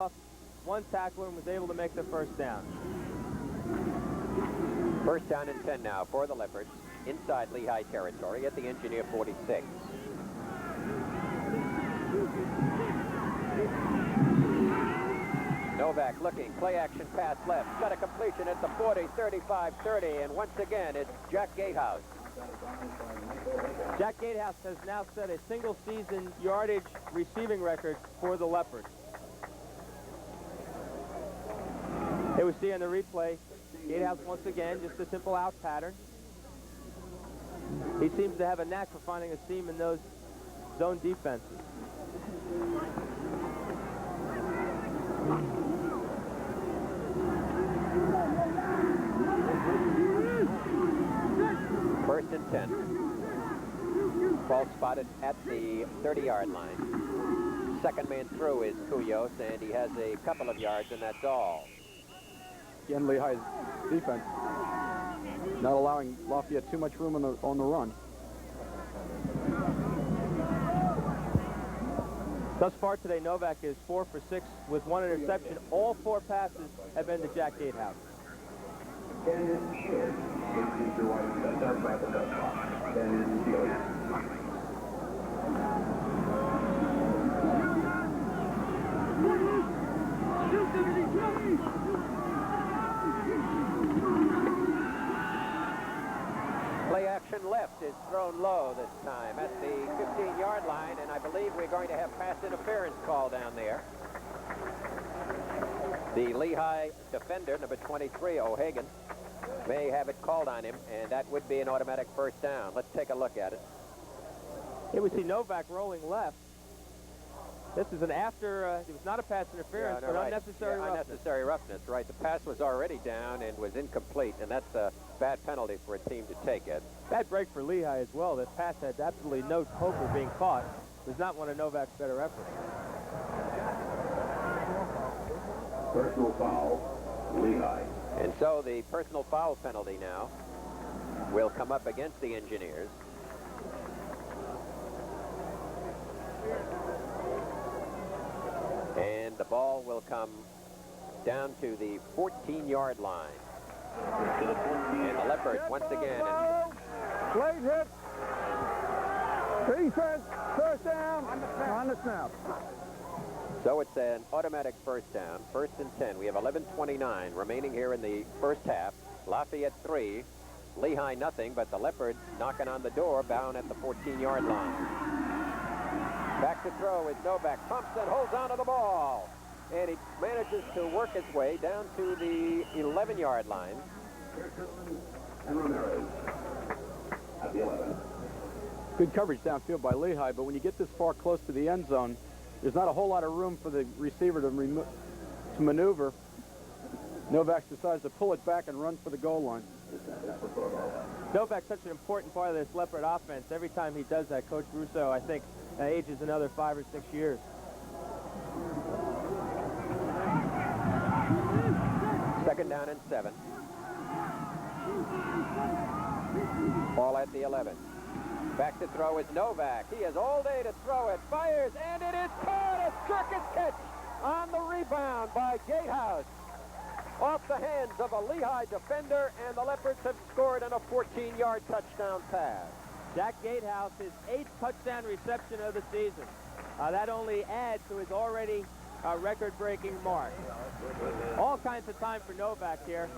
off one tackler and was able to make the first down. First down and 10 now for the Leopards inside Lehigh territory at the Engineer 46. Novak looking, play action pass left, got a completion at the 40, 35, 30, and once again it's Jack Gatehouse. Jack Gatehouse has now set a single season yardage receiving record for the Leopards. Here we see on the replay, Gatehouse once again, just a simple out pattern. He seems to have a knack for finding a seam in those zone defenses. First and 10. Ball spotted at the 30-yard line. Second man through is Cuyos, and he has a couple of yards, and that's all. Again, Lehigh's defense not allowing Lafayette too much room on the run. Thus far today, Novak is 4 for 6 with one interception. All 4 passes have been to Jack Gatehouse. Play action left is thrown low this time at the 15-yard line, and I believe we're going to have pass interference call down there. The Lehigh defender, number 23, O'Hagan, may have it called on him, and that would be an automatic first down. Let's take a look at it. Here we see Novak rolling left. This is an after, it was not a pass interference, but right. unnecessary roughness. Unnecessary roughness, right. The pass was already down and was incomplete, and that's a bad penalty for a team to take, Ed. Bad break for Lehigh as well. That pass had absolutely no hope of being caught. It was not one of Novak's better efforts. Personal foul, Lehigh. And so the personal foul penalty now will come up against the Engineers. And the ball will come down to the 14-yard line. And the Leopards once again. Late hit. Defense. First down. On the snap. So it's an automatic first down. First and 10. We have 11:29 remaining here in the first half. Lafayette 3. Lehigh nothing, but the Leopards knocking on the door bound at the 14-yard line. Back to throw is Novak. Pumps and holds on to the ball. And he manages to work his way down to the 11-yard line. At the 11. Good coverage downfield by Lehigh, but when you get this far close to the end zone, there's not a whole lot of room for the receiver to maneuver. Novak decides to pull it back and run for the goal line. Novak's such an important part of this Leopard offense. Every time he does that, Coach Russo, I think, ages another 5 or 6 years. Second down and 7. Ball at the 11. Back to throw is Novak. He has all day to throw it. Fires, and it is caught. A circus catch on the rebound by Gatehouse. Off the hands of a Lehigh defender, and the Leopards have scored on a 14-yard touchdown pass. Jack Gatehouse, his 8th touchdown reception of the season. That only adds to his already record-breaking mark. All kinds of time for Novak here.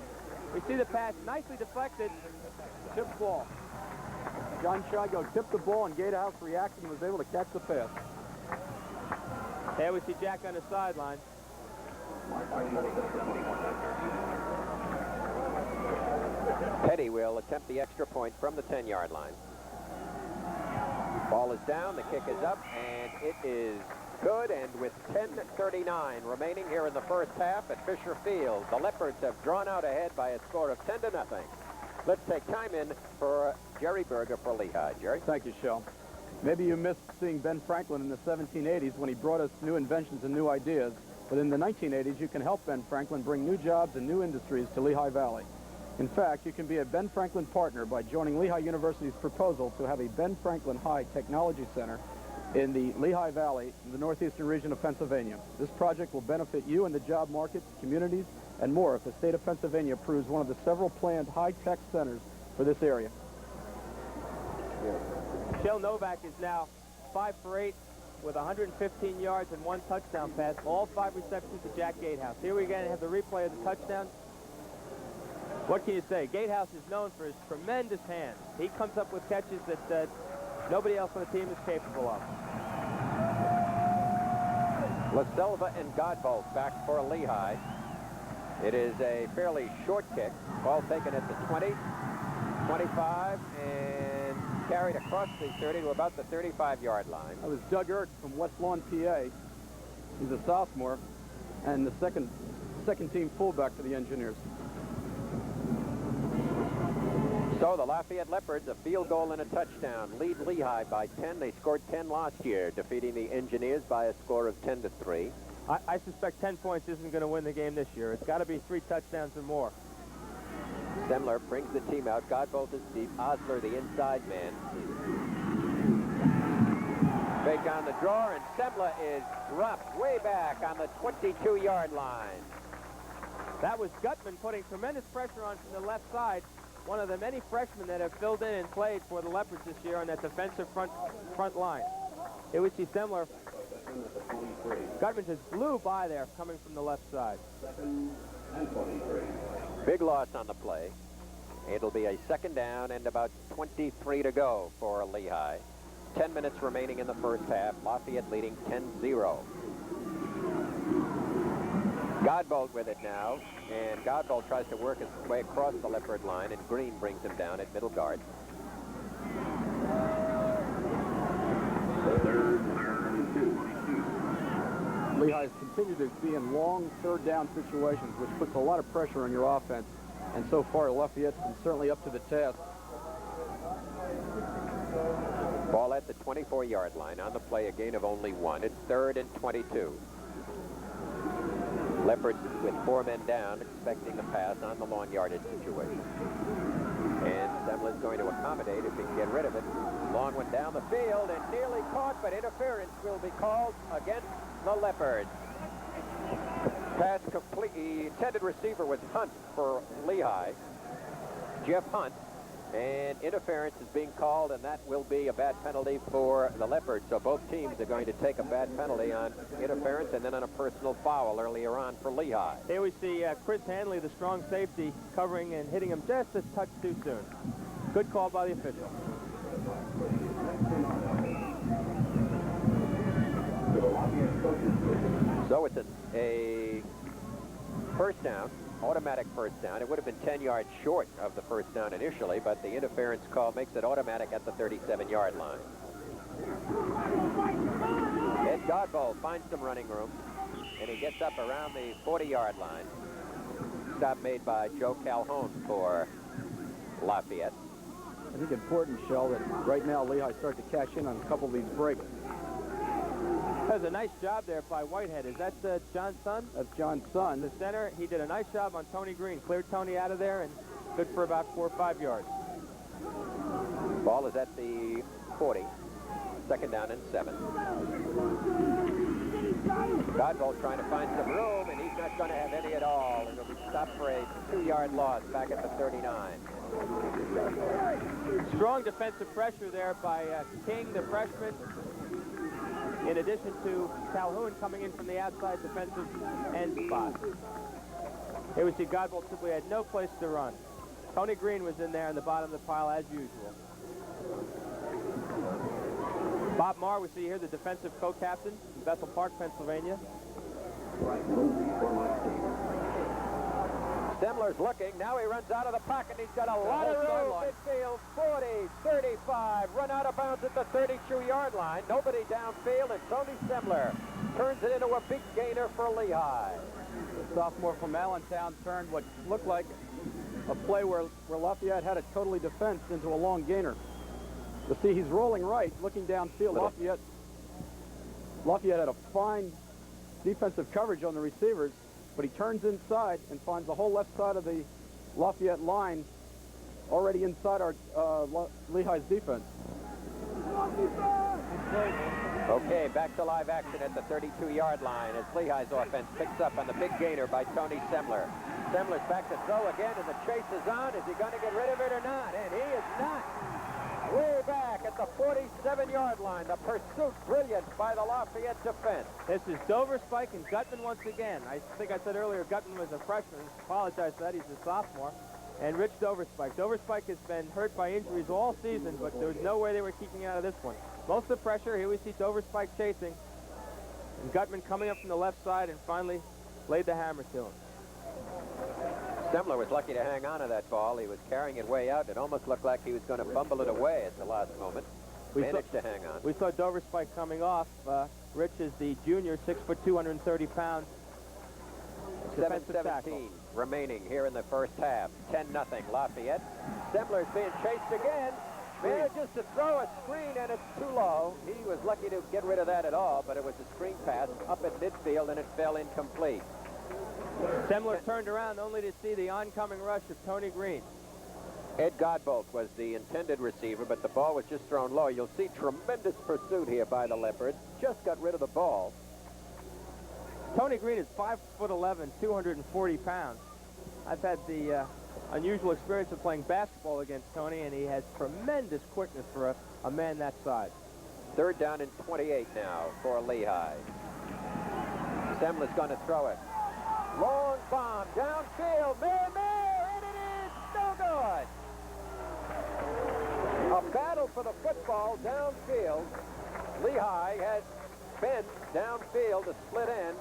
We see the pass nicely deflected. Tip ball. John Shigo tipped the ball, and Gatehouse reacted and was able to catch the pass. There we see Jack on the sideline. Petty will attempt the extra point from the 10-yard line. Ball is down, the kick is up, and it is good. And with 10:39 remaining here in the first half at Fisher Field, the Leopards have drawn out ahead by a score of 10-0. Let's take time in for Jerry Berger for Lehigh. Jerry? Thank you, Shell. Maybe you missed seeing Ben Franklin in the 1780s when he brought us new inventions and new ideas. But in the 1980s, you can help Ben Franklin bring new jobs and new industries to Lehigh Valley. In fact, you can be a Ben Franklin partner by joining Lehigh University's proposal to have a Ben Franklin High Technology Center in the Lehigh Valley, in the northeastern region of Pennsylvania. This project will benefit you and the job markets, communities, and more if the state of Pennsylvania approves one of the several planned high-tech centers for this area. Shell Novak is now 5 for 8 with 115 yards and 1 touchdown pass, all 5 receptions to Jack Gatehouse. Here we again have the replay of the touchdown. What can you say? Gatehouse is known for his tremendous hands. He comes up with catches that nobody else on the team is capable of. La Silva and Godbolt back for Lehigh. It is a fairly short kick. Ball taken at the 20, 25, and carried across the 30 to about the 35-yard line. That was Doug Ert from West Lawn, PA. He's a sophomore and the second team fullback for the Engineers. So the Lafayette Leopards, a field goal and a touchdown, lead Lehigh by 10. They scored 10 last year, defeating the Engineers by a score of 10-3. I suspect 10 points isn't going to win the game this year. It's got to be 3 touchdowns or more. Semler brings the team out. Godbolt is deep. Osler, the inside man. Fake on the draw, and Semler is dropped way back on the 22-yard line. That was Gutman putting tremendous pressure on from the left side. One of the many freshmen that have filled in and played for the Leopards this year on that defensive front line. Here we see Semler. Gutman just blew by there coming from the left side. Big loss on the play. It'll be a second down and about 23 to go for Lehigh. 10 minutes remaining in the first half. Lafayette leading 10-0. Godbolt with it now, and Godbolt tries to work his way across the Leopard line, and Green brings him down at middle guard. Lehigh's continue to be in long third down situations, which puts a lot of pressure on your offense. And so far, Lafayette's been certainly up to the task. Ball at the 24-yard line. On the play, a gain of only 1. It's 3rd and 22. Leopards with 4 men down, expecting the pass on the long yardage situation. And Semler's going to accommodate if he can get rid of it. Long one down the field and nearly caught, but interference will be called against the Leopards. Pass complete. The intended receiver was Hunt for Lehigh, Jeff Hunt. And interference is being called, and that will be a bad penalty for the Leopards. So both teams are going to take a bad penalty on interference and then on a personal foul earlier on for Lehigh. Here we see Chris Hanley, the strong safety, covering and hitting him just a touch too soon. Good call by the official. So it's a first down. Automatic first down. It would have been 10 yards short of the first down initially, but the interference call makes it automatic at the 37-yard line. Ed Godbolt finds some running room, and he gets up around the 40-yard line. Stop made by Joe Calhoun for Lafayette. I think important, Shell, that right now Lehigh start to cash in on a couple of these breaks. That was a nice job there by Whitehead. Is that John's son? That's John's son. The center, he did a nice job on Tony Green. Cleared Tony out of there and good for about 4 or 5 yards. Ball is at the 40. Second down and 7. Godbolt trying to find some room, and he's not going to have any at all. It'll be stopped for a 2-yard loss back at the 39. Strong defensive pressure there by King, the freshman, in addition to Calhoun coming in from the outside defensive end spot. Here we see Godbolt simply had no place to run. Tony Green was in there in the bottom of the pile as usual. Bob Marr, we see here, the defensive co-captain in Bethel Park, Pennsylvania. Semler's looking. Now he runs out of the pocket. He's got a lot of room. Midfield, 40, 35. Run out of bounds at the 32-yard line. Nobody downfield, and Tony Semler turns it into a big gainer for Lehigh. The sophomore from Allentown turned what looked like a play where Lafayette had it totally defensed into a long gainer. You see, he's rolling right, looking downfield. Lafayette had a fine defensive coverage on the receivers, but he turns inside and finds the whole left side of the Lafayette line already inside our Lehigh's defense. Okay, back to live action at the 32-yard line as Lehigh's offense picks up on the big gainer by Tony Semler. Semler's back to throw again, and the chase is on. Is he going to get rid of it or not? And he is not. Way back at the 47-yard line. The pursuit brilliant by the Lafayette defense. This is Dover Spike and Gutman once again. I think I said earlier Gutman was a freshman. Apologize for that. He's a sophomore. And Rich Dover Spike. Dover Spike has been hurt by injuries all season, but there was no way they were keeping out of this one. Most of the pressure, here we see Dover Spike chasing. And Gutman coming up from the left side and finally laid the hammer to him. Semler was lucky to hang on to that ball. He was carrying it way out. It almost looked like he was going to fumble it away at the last moment. Managed to hang on. We saw Dover Spike coming off. Rich is the junior, 6 foot 230 pounds. 7:17 remaining here in the first half. 10-0 Lafayette. Semler's being chased again. Manages to throw a screen, and it's too low. He was lucky to get rid of that at all, but it was a screen pass up at midfield, and it fell incomplete. Semler turned around only to see the oncoming rush of Tony Green. Ed Godbolt was the intended receiver, but the ball was just thrown low. You'll see tremendous pursuit here by the Leopards. Just got rid of the ball. Tony Green is 5'11", 240 pounds. I've had the unusual experience of playing basketball against Tony, and he has tremendous quickness for a man that size. 3rd down and 28 now for Lehigh. Semler's going to throw it. Long bomb downfield. There, and it is no good. A battle for the football downfield. Lehigh had bent downfield to split end.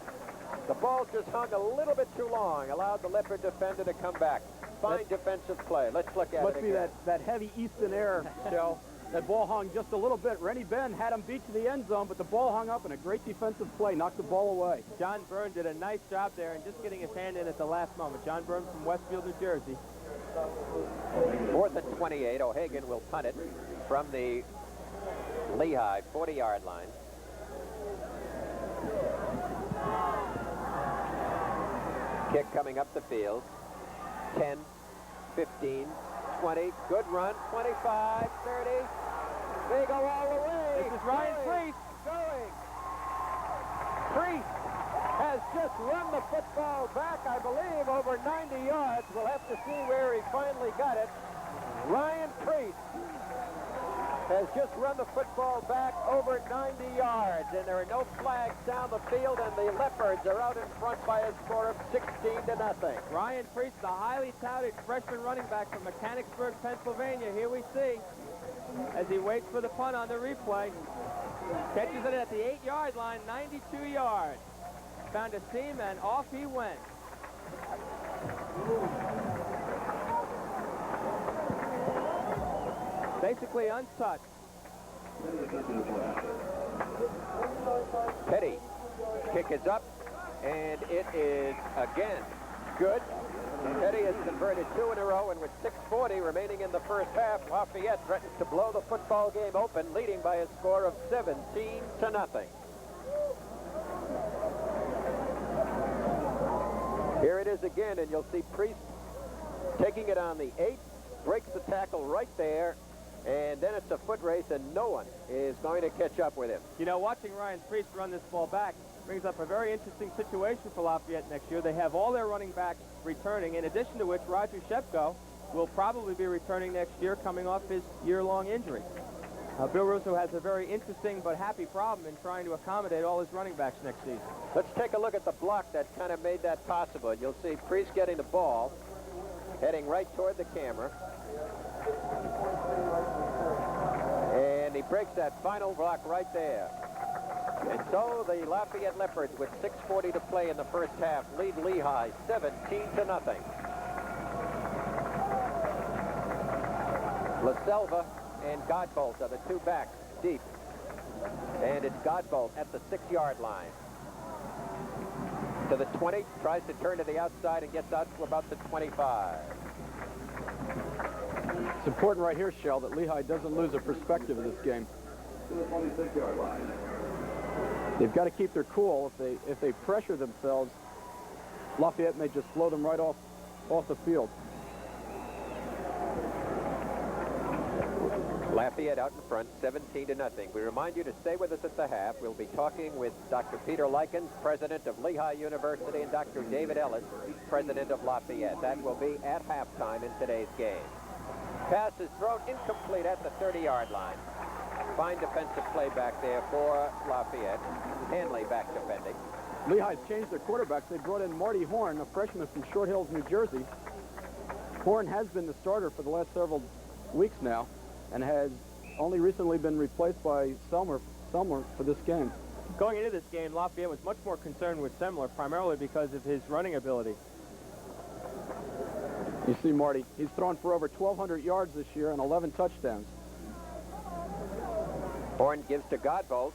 The ball just hung a little bit too long, allowed the Leopard defender to come back. Fine defensive play. Let's look at it again. Must be that heavy Easton air, Shell. That ball hung just a little bit. Rennie Ben had him beat to the end zone, but the ball hung up in a great defensive play, knocked the ball away. John Byrne did a nice job there and just getting his hand in at the last moment. John Byrne from Westfield, New Jersey. 4th and 28. O'Hagan will punt it from the Lehigh 40-yard line. Kick coming up the field. 10, 15, 20. Good run. 25, 30. They go all the way. This is Ryan Priest. Going. Priest has just run the football back, I believe, over 90 yards. We'll have to see where he finally got it. Ryan Priest has just run the football back over 90 yards, and there are no flags down the field, and the Leopards are out in front by a score of 16-0. Ryan Priest, the highly touted freshman running back from Mechanicsburg, Pennsylvania. Here we see, as he waits for the punt on the replay, catches it at the 8-yard line, 92 yards. Found a seam, and off he went. Basically untouched. Petty. Kick is up, and it is again good. Petty has converted 2 in a row, and with 6:40 remaining in the first half, Lafayette threatens to blow the football game open, leading by a score of 17-0. Here it is again, and you'll see Priest taking it on the 8, breaks the tackle right there, and then it's a foot race, and no one is going to catch up with him. You know, watching Ryan Priest run this ball back brings up a very interesting situation for Lafayette next year. They have all their running backs returning, in addition to which Roger Shepko will probably be returning next year, coming off his year-long injury. Bill Russo has a very interesting but happy problem in trying to accommodate all his running backs next season. Let's take a look at the block that kind of made that possible. You'll see Priest getting the ball, heading right toward the camera. And he breaks that final block right there. And so the Lafayette Leopards, with 6:40 to play in the first half, lead Lehigh 17-0. La Selva and Godbolt are the two backs deep. And it's Godbolt at the 6-yard line. To the 20, tries to turn to the outside and gets out to about the 25. It's important right here, Shell, that Lehigh doesn't lose a perspective of this game. To the 26-yard line. They've got to keep their cool. If they pressure themselves, Lafayette may just blow them right off the field. Lafayette out in front, 17-0. We remind you to stay with us at the half. We'll be talking with Dr. Peter Likens, president of Lehigh University, and Dr. David Ellis, president of Lafayette. That will be at halftime in today's game. Pass is thrown incomplete at the 30-yard line. Fine defensive play back there for Lafayette. Hanley back defending. Lehigh's changed their quarterbacks. They brought in Marty Horn, a freshman from Short Hills, New Jersey. Horn has been the starter for the last several weeks now and has only recently been replaced by Selmer for this game. Going into this game, Lafayette was much more concerned with Semler, primarily because of his running ability. You see Marty, he's thrown for over 1,200 yards this year and 11 touchdowns. Horn gives to Godbolt.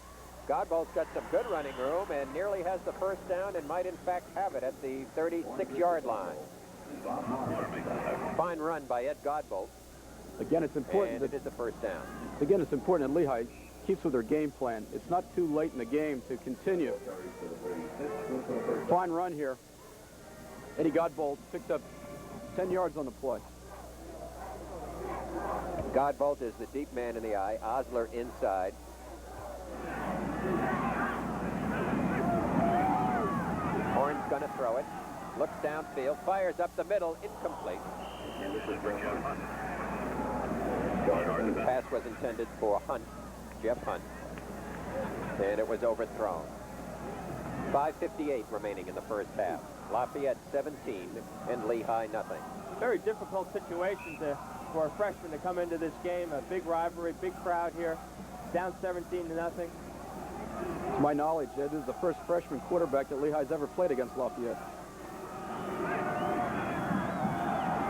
Godbolt's got some good running room and nearly has the first down and might in fact have it at the 36-yard line. Fine run by Ed Godbolt. Again, it's important and it is the first down. Again, it's important that Lehigh keeps with their game plan. It's not too late in the game to continue. Fine run here. Eddie Godbolt picked up 10 yards on the play. Godbolt is the deep man in the eye. Osler inside. Horn's going to throw it. Looks downfield. Fires up the middle. Incomplete. The pass was intended for Hunt, Jeff Hunt. And it was overthrown. 5:58 remaining in the first half. Lafayette 17 and Lehigh nothing. Very difficult situation for a freshman to come into this game. A big rivalry, big crowd here. Down 17-0. To my knowledge, Ed is the first freshman quarterback that Lehigh's ever played against Lafayette.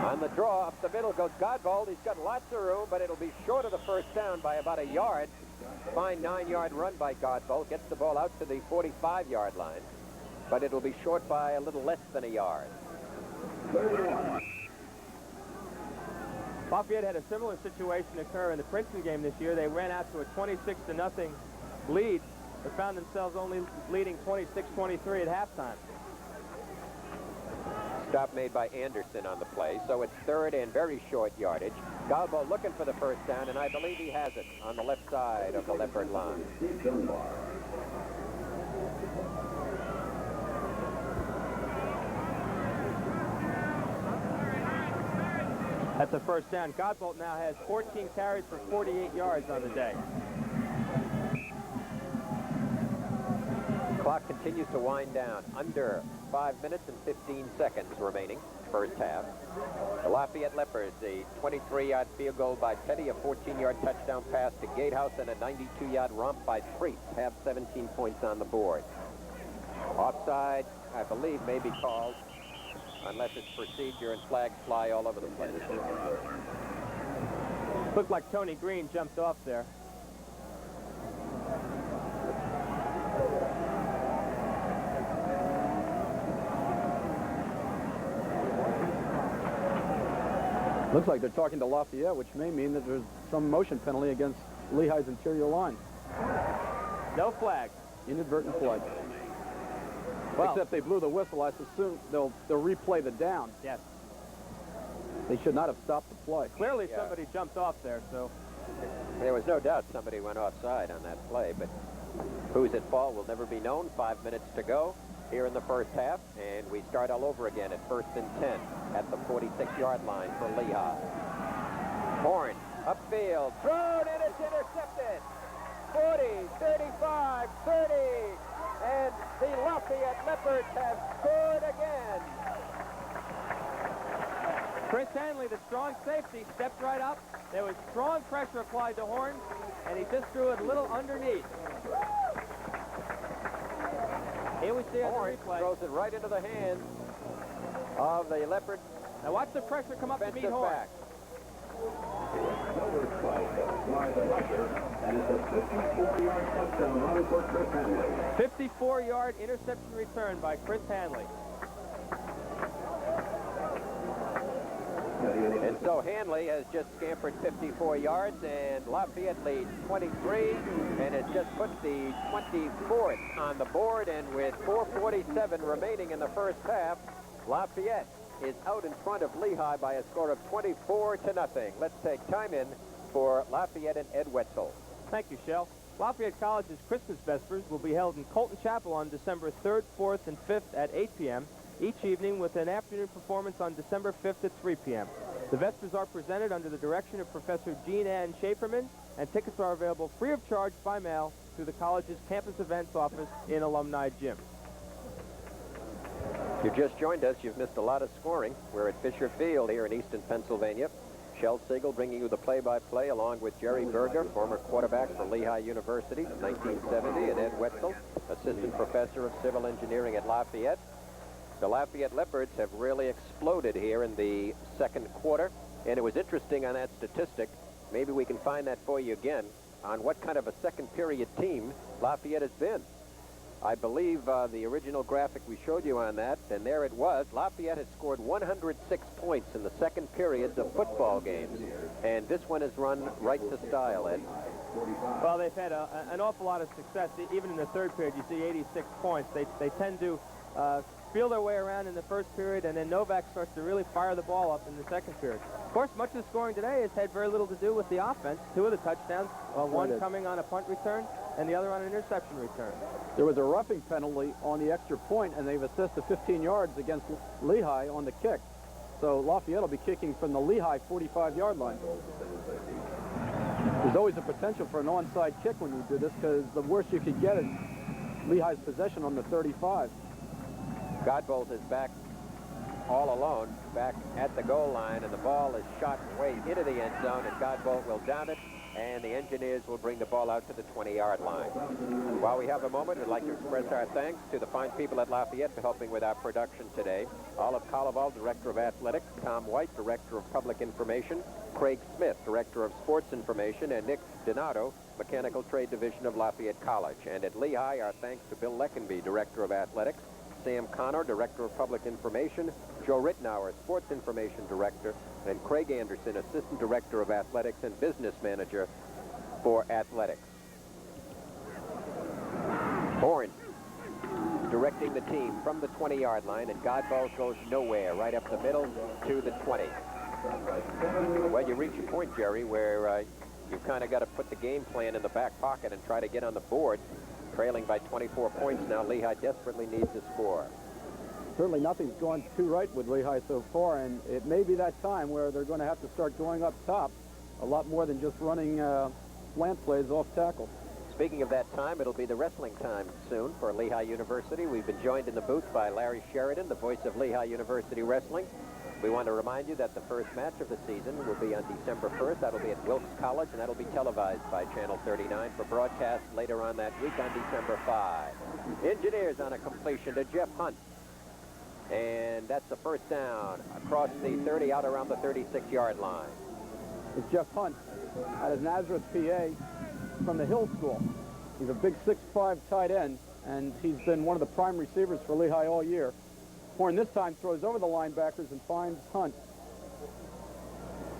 On the draw, up the middle goes Godbolt. He's got lots of room, but it'll be short of the first down by about a yard. Fine 9-yard run by Godbolt. Gets the ball out to the 45-yard line, but it'll be short by a little less than a yard. Lafayette had a similar situation occur in the Princeton game this year. They ran out to a 26-0 lead, but found themselves only leading 26-23 at halftime. Stop made by Anderson on the play, so it's third and very short yardage. Godbolt looking for the first down, and I believe he has it on the left side of the Leopard line. That's a first down. Godbolt now has 14 carries for 48 yards on the day. Clock continues to wind down. Under 5 minutes and 15 seconds remaining, first half. The Lafayette Leopards, a 23-yard field goal by Petty, a 14-yard touchdown pass to Gatehouse, and a 92-yard romp by Priest have 17 points on the board. Offside, I believe, may be called, unless it's procedure and flags fly all over the place. Looked like Tony Green jumped off there. Looks like they're talking to Lafayette, which may mean that there's some motion penalty against Lehigh's interior line. No flag. Inadvertent flag. Well, except they blew the whistle. I assume they'll replay the down. Yes. They should not have stopped the play. Clearly somebody jumped off there, so. There was no doubt somebody went offside on that play, but who's at fault will never be known. 5 minutes to go here in the first half, and we start all over again at 1st and 10 at the 46-yard line for Lehigh. Horn, upfield, thrown, and it's intercepted. 40, 35, 30, and the Lafayette Leopards have scored again. Chris Hanley, the strong safety, stepped right up. There was strong pressure applied to Horn, and he just threw it a little underneath. Here we see on the replay. Throws it right into the hands of the Leopard. Now watch the pressure come up to meet Horn. Back. And it's a 54-yard touchdown run for Chris Hanley. 54-yard interception return by Chris Hanley. And so Hanley has just scampered 54 yards, and Lafayette leads 23, and it just puts the 24th on the board, and with 4:47 remaining in the first half, Lafayette is out in front of Lehigh by a score of 24-0. Let's take time in for Lafayette and Ed Wetzel. Thank you, Shell. Lafayette College's Christmas Vespers will be held in Colton Chapel on December 3rd, 4th, and 5th at 8 p.m. each evening, with an afternoon performance on December 5th at 3 p.m. The Vespers are presented under the direction of Professor Jean Ann Schaeferman, and tickets are available free of charge by mail through the college's campus events office in Alumni Gym. If you've just joined us, you've missed a lot of scoring. We're at Fisher Field here in Easton, Pennsylvania. Shel Siegel bringing you the play-by-play along with Jerry Berger, former quarterback for Lehigh University from 1970, and Ed Wetzel, assistant professor of civil engineering at Lafayette. The Lafayette Leopards have really exploded here in the second quarter, and it was interesting on that statistic. Maybe we can find that for you again on what kind of a second period team Lafayette has been. I believe the original graphic we showed you on that, and there it was. Lafayette has scored 106 points in the second periods of football games, and this one has run right to style, Ed. Well, they've had an awful lot of success. Even in the third period, you see 86 points. They tend to feel their way around in the first period, and then Novak starts to really fire the ball up in the second period. Of course, much of the scoring today has had very little to do with the offense. Two of the touchdowns, one coming on a punt return and the other on an interception return. There was a roughing penalty on the extra point, and they've assessed the 15 yards against Lehigh on the kick. So Lafayette will be kicking from the Lehigh 45-yard line. There's always a potential for an onside kick when you do this, because the worst you could get is Lehigh's possession on the 35. Godbolt is back all alone, back at the goal line, and the ball is shot way into the end zone, and Godbolt will down it, and the Engineers will bring the ball out to the 20-yard line. While we have a moment, we'd like to express our thanks to the fine people at Lafayette for helping with our production today. Olive Colaval, Director of Athletics, Tom White, Director of Public Information, Craig Smith, Director of Sports Information, and Nick Donato, Mechanical Trade Division of Lafayette College. And at Lehigh, our thanks to Bill Leckenby, Director of Athletics, Sam Connor, Director of Public Information, Joe Rittenauer, Sports Information Director, and Craig Anderson, Assistant Director of Athletics and Business Manager for Athletics. Horn directing the team from the 20-yard line, and Godbolt goes nowhere, right up the middle to the 20. Well, you reach a point, Jerry, where you've kind of got to put the game plan in the back pocket and try to get on the board. Trailing by 24 points now, Lehigh desperately needs a score. Certainly nothing's gone too right with Lehigh so far, and it may be that time where they're going to have to start going up top a lot more than just running slant plays off tackle. Speaking of that time, it'll be the wrestling time soon for Lehigh University. We've been joined in the booth by Larry Sheridan, the voice of Lehigh University Wrestling. We want to remind you that the first match of the season will be on December 1st. That'll be at Wilkes College, and that'll be televised by Channel 39 for broadcast later on that week on December 5. Engineers on a completion to Jeff Hunt. And that's a first down across the 30, out around the 36-yard line. It's Jeff Hunt out of Nazareth, PA, from the Hill School. He's a big 6'5" tight end, and he's been one of the prime receivers for Lehigh all year. Horn this time throws over the linebackers and finds Hunt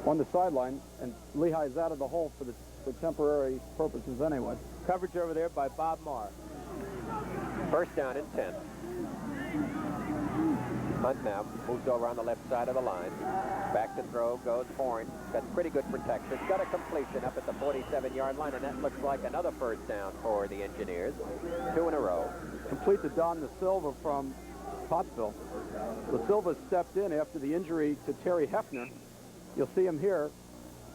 on the sideline, and Lehigh is out of the hole for temporary purposes anyway. Coverage over there by Bob Marr. First down and 10. Hunt now moves over on the left side of the line. Back to throw goes Horn. Got pretty good protection. Got a completion up at the 47-yard line, and that looks like another first down for the Engineers. 2 in a row. Complete to Don Da Silva from Pottsville. Da Silva stepped in after the injury to Terry Hefner. You'll see him here.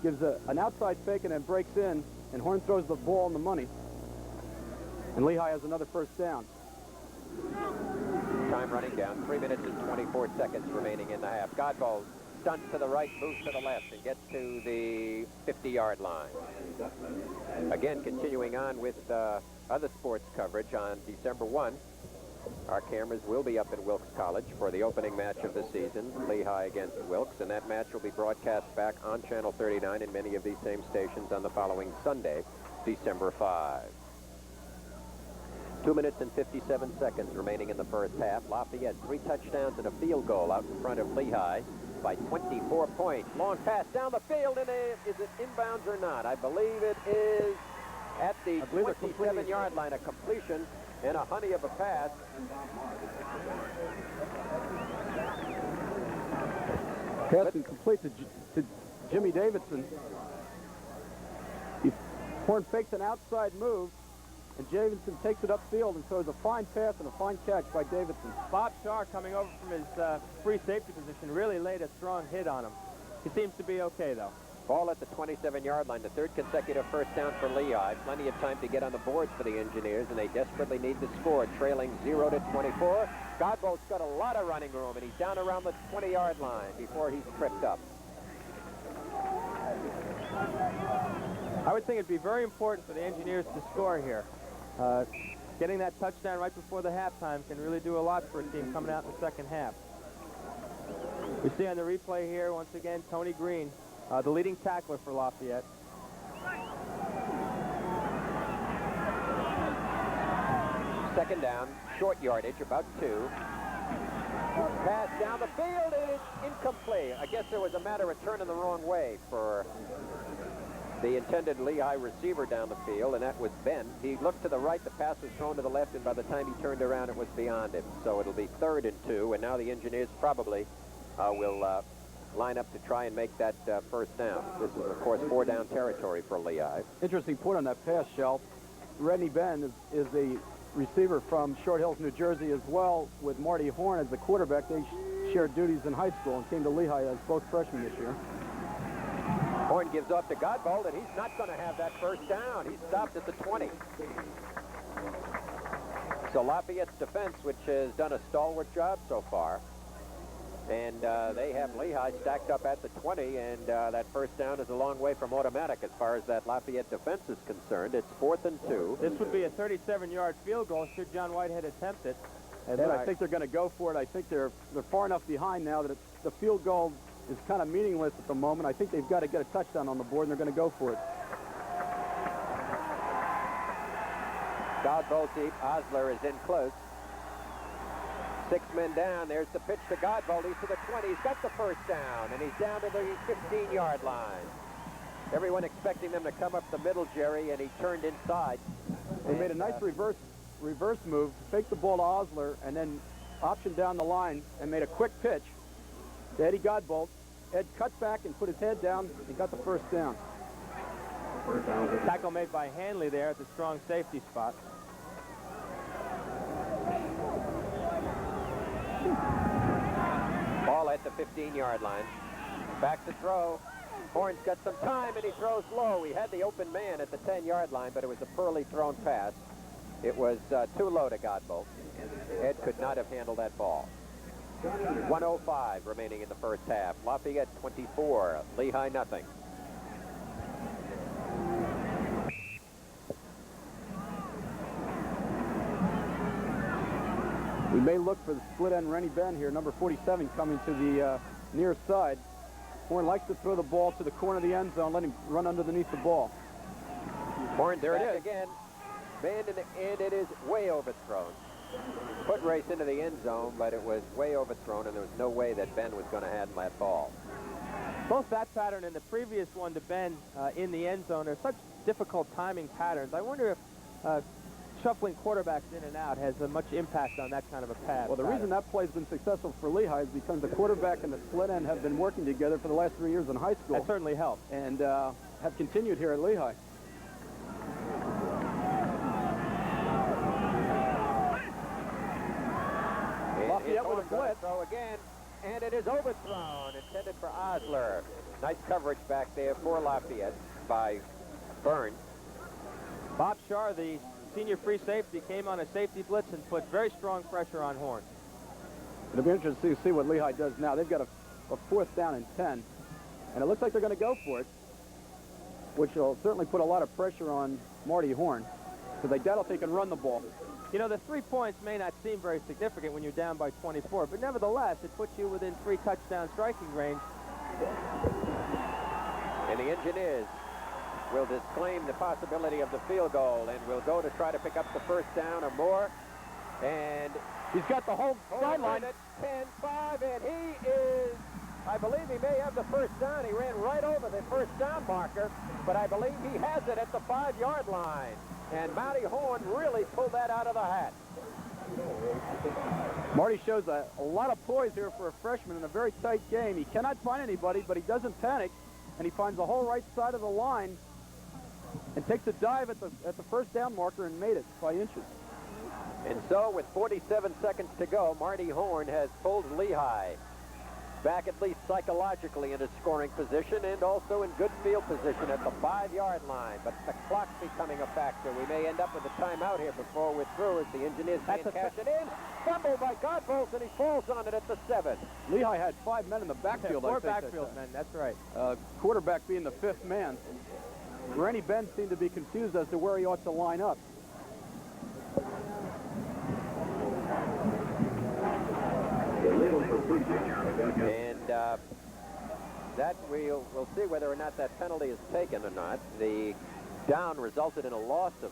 Gives an outside fake and then breaks in, and Horn throws the ball in the money. And Lehigh has another first down. Time running down. 3 minutes and 24 seconds remaining in the half. Godbolt stunts to the right, moves to the left, and gets to the 50-yard line. Again, continuing on with other sports coverage on December 1. Our cameras will be up at Wilkes College for the opening match of the season, Lehigh against Wilkes, and that match will be broadcast back on Channel 39 and many of these same stations on the following Sunday, December 5. 2 minutes and 57 seconds remaining in the first half. Lafayette, 3 touchdowns and a field goal out in front of Lehigh by 24 points. Long pass down the field, and is it inbounds or not? I believe it is at the 27-yard line, a completion and a honey of a pass. Pass incomplete to Jimmy Davidson. Horn fakes an outside move, and Davidson takes it upfield and throws a fine pass and a fine catch by Davidson. Bob Shaw, coming over from his free safety position, really laid a strong hit on him. He seems to be okay, though. Ball at the 27-yard line, the third consecutive first down for Lehigh. Plenty of time to get on the boards for the Engineers, and they desperately need to score, trailing 0-24. Godbolt's got a lot of running room, and he's down around the 20-yard line before he's tripped up. I would think it'd be very important for the Engineers to score here. Getting that touchdown right before the halftime can really do a lot for a team coming out in the second half. We see on the replay here, once again, Tony Green, the leading tackler for Lafayette. Second down, short yardage, about 2. Pass down the field, it is incomplete. I guess there was a matter of turning the wrong way for the intended Lehigh receiver down the field, and that was Ben. He looked to the right, the pass was thrown to the left, and by the time he turned around, it was beyond him. So it'll be 3rd and 2, and now the Engineers probably will line up to try and make that first down. This is, of course, 4-down territory for Lehigh. Interesting point on that pass, Shell. Redney Ben is the receiver from Short Hills, New Jersey, as well, with Marty Horn as the quarterback. They shared duties in high school and came to Lehigh as both freshmen this year. Horn gives off to Godbolt, and he's not going to have that first down. He's stopped at the 20. So Lafayette's defense, which has done a stalwart job so far, and they have Lehigh stacked up at the 20, and that first down is a long way from automatic as far as that Lafayette defense is concerned. It's 4th and 2. This would be a 37-yard field goal should John Whitehead attempt it. And I think they're going to go for it. I think they're far enough behind now that the field goal is kind of meaningless at the moment. I think they've got to get a touchdown on the board, and they're going to go for it. Godbolt deep. Osler is in close. 6 men down. There's the pitch to Godbolt. He's to the 20. He's got the first down, and he's down to the 15-yard line. Everyone expecting them to come up the middle, Jerry, and he turned inside. They made a nice reverse move, faked the ball to Osler, and then optioned down the line and made a quick pitch to Eddie Godbolt. Ed cut back and put his head down and got the first down. Tackle made by Hanley there at the strong safety spot. Ball at the 15-yard line. Back to throw. Horn's got some time, and he throws low. He had the open man at the 10-yard line, but it was a poorly thrown pass. It was too low to Godbolt. Ed could not have handled that ball. 1:05 remaining in the first half. Lafayette 24, Lehigh nothing. We may look for the split end Rennie Ben here, number 47 coming to the near side. Horn likes to throw the ball to the corner of the end zone, let him run underneath the ball. Horn, there it is again. Man in the end, it is way overthrown. Foot race into the end zone, but it was way overthrown, and there was no way that Ben was going to handle that ball. Both that pattern and the previous one to Ben in the end zone are such difficult timing patterns. I wonder if shuffling quarterbacks in and out has much impact on that kind of a pass. Well, the reason that play's been successful for Lehigh is because the quarterback and the split end have been working together for the last 3 years in high school. That certainly helps. And have continued here at Lehigh. Lafayette with a blitz. Throw again, and it is overthrown, intended for Osler. Nice coverage back there for Lafayette by Byrne. Bob Shaw, the senior free safety, came on a safety blitz and put very strong pressure on Horn. It'll be interesting to see what Lehigh does now. They've got a 4th down and 10, and it looks like they're going to go for it, which will certainly put a lot of pressure on Marty Horn, because they doubt if they can run the ball. You know, the 3 points may not seem very significant when you're down by 24, but nevertheless, it puts you within 3 touchdown striking range. And the Engineers will disclaim the possibility of the field goal and will go to try to pick up the first down or more. And he's got the whole sideline at 10-5, and he is, I believe he may have the first down. He ran right over the first down marker, but I believe he has it at the 5-yard line. And Marty Horn really pulled that out of the hat. Marty shows a lot of poise here for a freshman in a very tight game. He cannot find anybody, but he doesn't panic, and he finds the whole right side of the line and takes a dive at the first down marker and made it by inches. And so, with 47 seconds to go, Marty Horn has pulled Lehigh back at least psychologically in a scoring position and also in good field position at the 5-yard line. But the clock's becoming a factor. We may end up with a timeout here before we're through as the engineers can't cash it in. Fumble by Godbolt, and he falls on it at the 7. Lehigh had 5 men in the backfield. Four I think, backfield men, that's right. Quarterback being the 5th man. Rennie Ben seemed to be confused as to where he ought to line up. And that we'll see whether or not that penalty is taken or not. The down resulted in a loss of